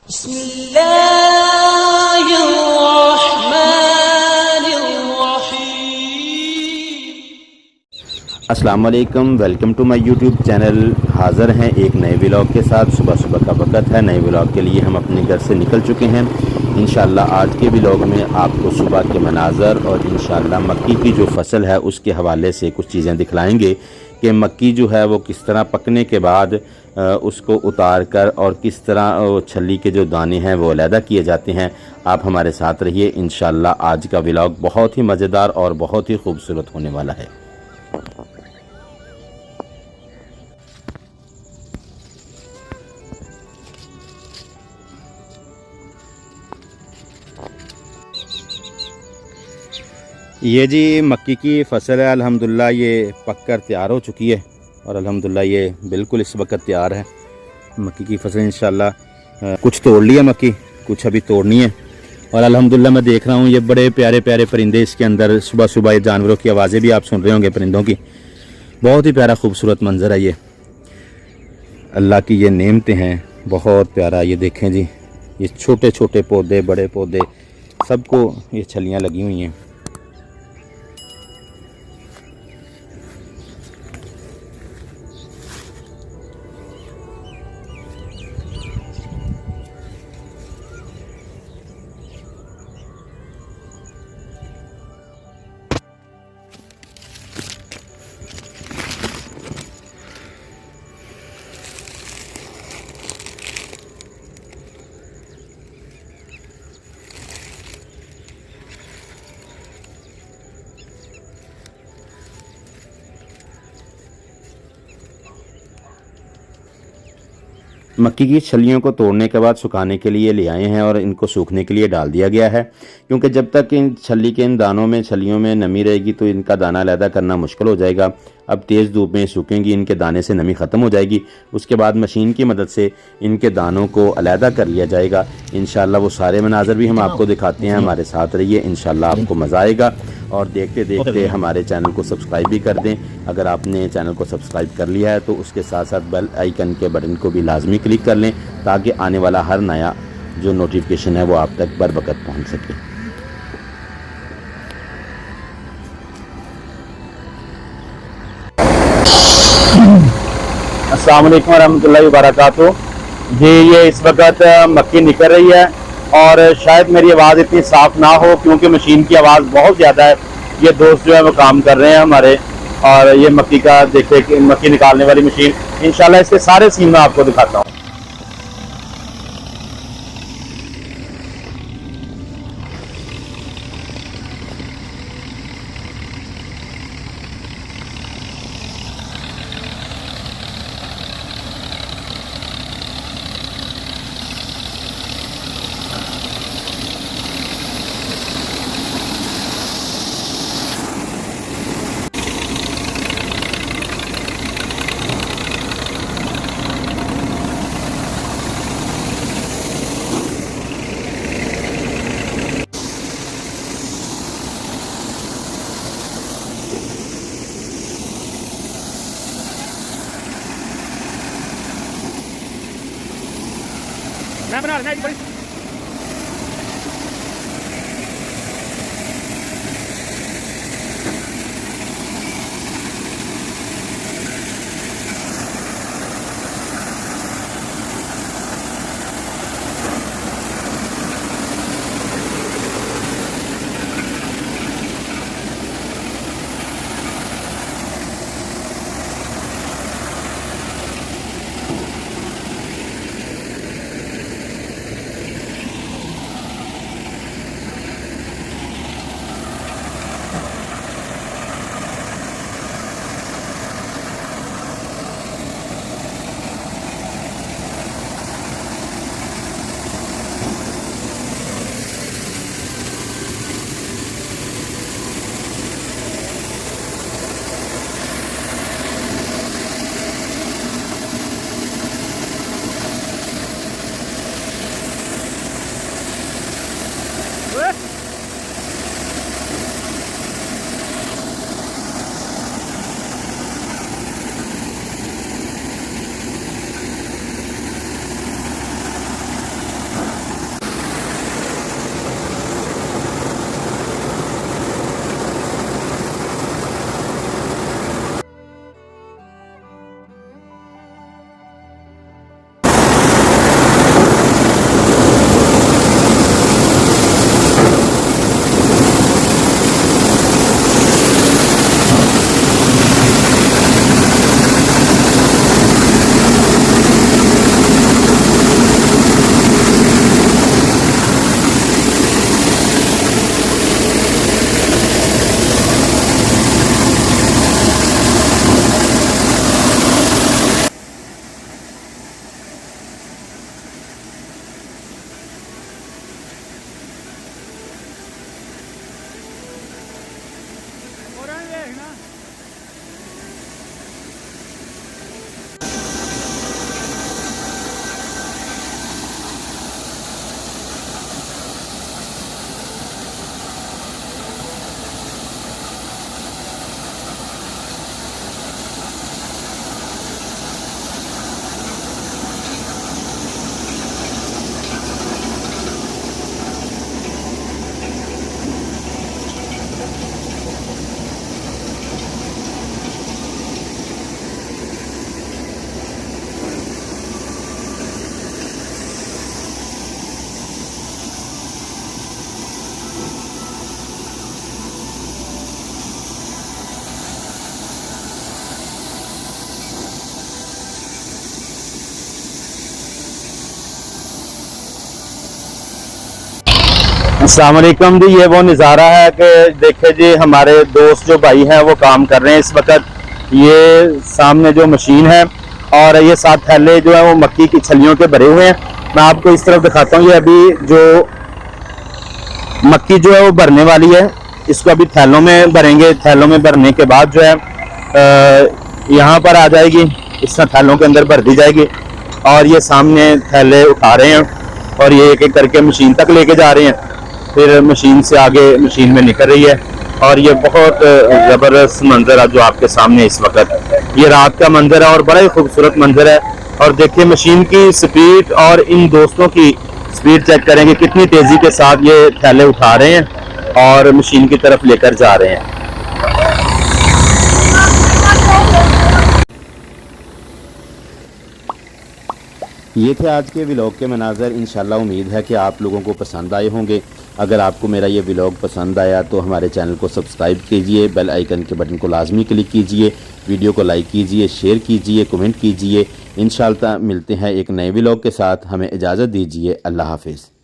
अस्सलाम वालेकुम, welcome to my YouTube channel. हाज़िर हैं एक नए व्लॉग के साथ। सुबह सुबह का वक्त है, नए व्लॉग के लिए हम अपने घर से निकल चुके हैं। इंशाल्लाह आज के व्लॉग में आपको सुबह के मनाज़र और इंशाल्लाह मक्की की जो फसल है उसके हवाले से कुछ चीज़ें दिखलाएंगे कि मक्की जो है वो किस तरह पकने के बाद उसको उतार कर और किस तरह छल्ली के जो दाने हैं वो अलहदा किए जाते हैं। आप हमारे साथ रहिए, इंशाल्लाह आज का व्लॉग बहुत ही मज़ेदार और बहुत ही खूबसूरत होने वाला है। ये जी मक्की की फसल है, अल्हम्दुलिल्लाह ये पककर तैयार हो चुकी है और अल्हम्दुलिल्लाह ये बिल्कुल इस वक्त तैयार है मक्की की फसल। इंशाल्लाह कुछ तोड़ लिया मक्की, कुछ अभी तोड़नी है। और अल्हम्दुलिल्लाह मैं देख रहा हूँ ये बड़े प्यारे प्यारे परिंदे इसके अंदर। सुबह सुबह ये जानवरों की आवाज़ें भी आप सुन रहे होंगे परिंदों की। बहुत ही प्यारा खूबसूरत मंजर है ये, अल्लाह की ये नेमतें हैं, बहुत प्यारा। ये देखें जी, ये छोटे छोटे पौधे, बड़े पौधे, सबको ये छलियाँ लगी हुई हैं। मक्की की छलियों को तोड़ने के बाद सुखाने के लिए ले आए हैं और इनको सूखने के लिए डाल दिया गया है, क्योंकि जब तक इन छली के इन दानों में छलियों में नमी रहेगी तो इनका दाना अलहदा करना मुश्किल हो जाएगा। अब तेज़ धूप में सूखेंगी, इनके दाने से नमी ख़त्म हो जाएगी। उसके बाद मशीन की मदद से इनके दानों को अलहदा कर लिया जाएगा। इंशाल्लाह वो सारे मनाज़र भी हम आपको दिखाते हैं, हमारे साथ रहिए, इंशाल्लाह आपको मज़ा आएगा। और देखते देखते हमारे चैनल को सब्सक्राइब भी कर दें। अगर आपने चैनल को सब्सक्राइब कर लिया है तो उसके साथ साथ बेल आइकन के बटन को भी लाजमी क्लिक कर लें, ताकि आने वाला हर नया जो नोटिफिकेशन है वो आप तक बर वक़्त पहुँच सके। अस्सलाम वालेकुम रहमतुल्लाहि व बरकातहू जी। ये इस वक्त मक्की निकल रही है और शायद मेरी आवाज़ इतनी साफ़ ना हो क्योंकि मशीन की आवाज़ बहुत ज़्यादा है। ये दोस्त जो है वो काम कर रहे हैं हमारे, और ये मक्की का देखते कि मक्की निकालने वाली मशीन, इंशाल्लाह इसके सारे सीन मैं आपको दिखाता हूँ। बना अस्सलाम वालेकुम जी। ये वो नज़ारा है कि देखे जी, हमारे दोस्त जो भाई हैं वो काम कर रहे हैं इस वक्त। ये सामने जो मशीन है और ये 7 थैले जो है वो मक्की की छलियों के भरे हुए हैं। मैं आपको इस तरफ दिखाता हूँ। ये अभी जो मक्की जो है वो भरने वाली है, इसको अभी थैलों में भरेंगे। थैलों में भरने के बाद जो है यहाँ पर आ जाएगी, इस तरह थैलों के अंदर भर दी जाएगी। और ये सामने थैले उठा रहे हैं और ये एक एक करके मशीन तक लेके जा रहे हैं, फिर मशीन से आगे मशीन में निकल रही है। और ये बहुत ज़बरदस्त मंजर है जो आपके सामने इस वक्त। ये रात का मंजर है और बड़ा ही खूबसूरत मंजर है। और देखिए मशीन की स्पीड और इन दोस्तों की स्पीड चेक करेंगे, कितनी तेज़ी के साथ ये थैले उठा रहे हैं और मशीन की तरफ लेकर जा रहे हैं। ये थे आज के व्लॉग के मनाज़र। इंशाल्लाह उम्मीद है कि आप लोगों को पसंद आए होंगे। अगर आपको मेरा ये व्लॉग पसंद आया तो हमारे चैनल को सब्सक्राइब कीजिए, बेल आइकन के बटन को लाजमी क्लिक कीजिए, वीडियो को लाइक कीजिए, शेयर कीजिए, कमेंट कीजिए। इंशाल्लाह मिलते हैं एक नए व्लॉग के साथ। हमें इजाज़त दीजिए। अल्लाह हाफिज़।